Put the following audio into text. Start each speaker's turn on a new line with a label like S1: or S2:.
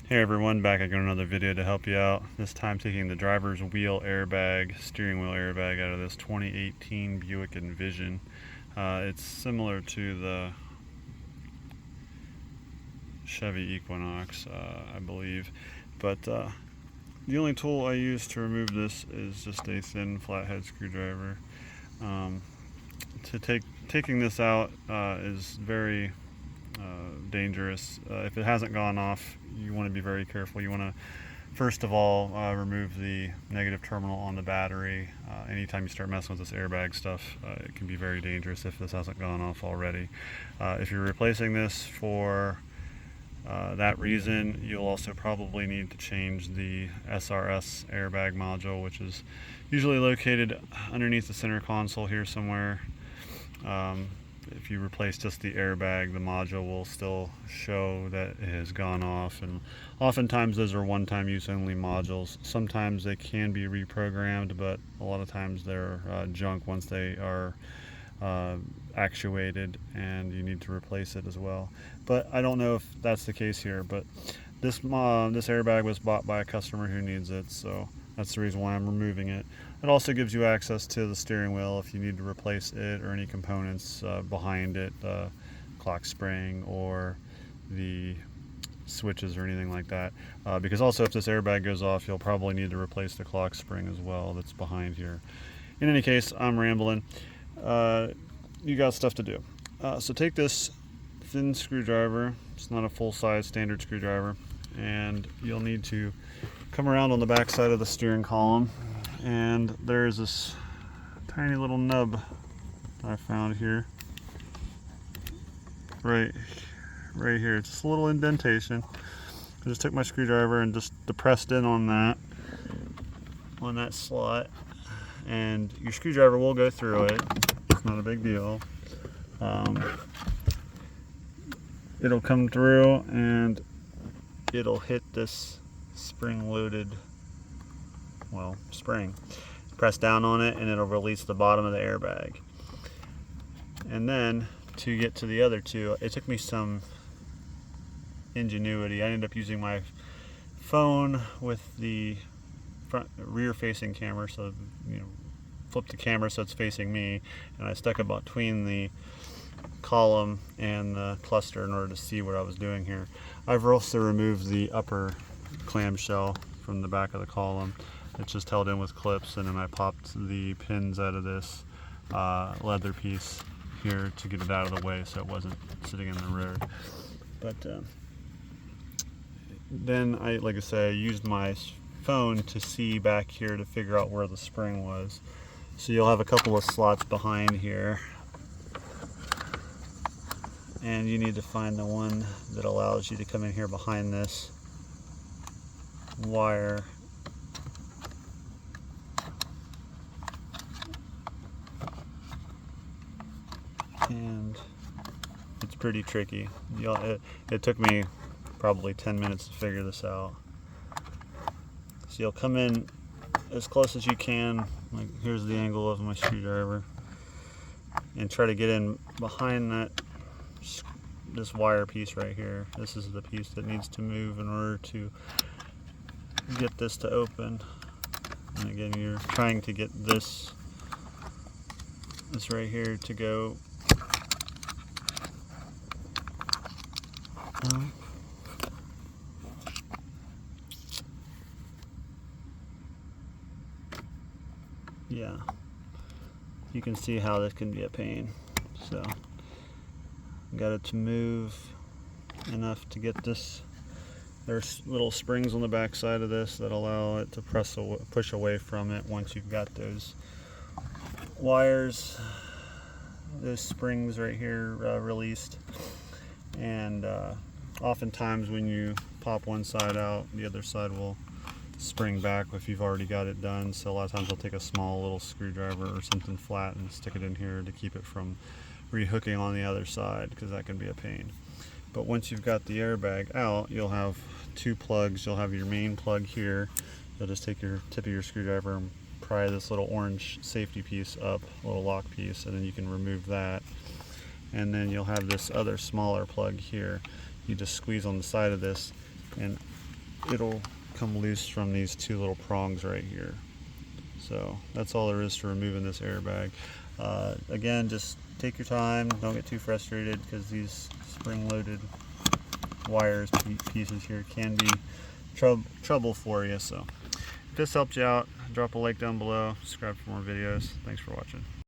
S1: Hey everyone, back again another video to help you out. This time taking the driver's wheel airbag, steering wheel airbag out of this 2018 Buick Envision. It's similar to the Chevy Equinox, I believe, but the only tool I use to remove this is just a thin flathead screwdriver. Taking this out is very dangerous. If it hasn't gone off, you want to be very careful. You want to first of all remove the negative terminal on the battery. Anytime you start messing with this airbag stuff, it can be very dangerous if this hasn't gone off already. If you're replacing this for that reason, you'll also probably need to change the SRS airbag module, which is usually located underneath the center console here somewhere. If you replace just the airbag, the module will still show that it has gone off, and oftentimes those are one-time use only modules. Sometimes they can be reprogrammed, but a lot of times they're junk once they are actuated, and you need to replace it as well. But I don't know if that's the case here, but this airbag was bought by a customer who needs it, so that's the reason why I'm removing it. It also gives you access to the steering wheel if you need to replace it or any components behind it, clock spring or the switches or anything like that. Because also if this airbag goes off, you'll probably need to replace the clock spring as well that's behind here. In any case, I'm rambling. You got stuff to do. So take this thin screwdriver, it's not a full-size standard screwdriver, and you'll need to come around on the back side of the steering column, and there's this tiny little nub that I found here, right here. It's just a little indentation. I just took my screwdriver and just depressed in on that slot, and your screwdriver will go through it. It's not a big deal. It'll come through and it'll hit this spring-loaded, spring. Press down on it and it'll release the bottom of the airbag. And then to get to the other two, it took me some ingenuity. I ended up using my phone with the rear-facing camera, so flip the camera so it's facing me, and I stuck it between the column and the cluster in order to see what I was doing here. I've also removed the upper clamshell from the back of the column. It's just held in with clips, and then I popped the pins out of this leather piece here to get it out of the way so it wasn't sitting in the road. But then like I say, I used my phone to see back here to figure out where the spring was. So you'll have a couple of slots behind here, and you need to find the one that allows you to come in here behind this wire and it's pretty tricky. It took me probably 10 minutes to figure this out. So you'll come in as close as you can, like here's the angle of my screwdriver, and try to get in behind this wire piece right here. This is the piece that needs to move in order to get this to open. And again, you're trying to get this right here to go yeah, you can see how this can be a pain. So got it to move enough to get this. There's little springs on the back side of this that allow it to push away from it once you've got those wires, those springs right here released. And oftentimes when you pop one side out, the other side will spring back if you've already got it done. So a lot of times I'll take a small little screwdriver or something flat and stick it in here to keep it from rehooking on the other side, because that can be a pain. But once you've got the airbag out, you'll have two plugs. You'll have your main plug here. You'll just take your tip of your screwdriver and pry this little orange safety piece up, a little lock piece, and then you can remove that. And then you'll have this other smaller plug here. You just squeeze on the side of this, and it'll come loose from these two little prongs right here. So that's all there is to removing this airbag. Again, just take your time, don't get too frustrated, because these spring-loaded wires pieces here can be trouble for you. So if this helped you out, drop a like down below, subscribe for more videos. Thanks for watching.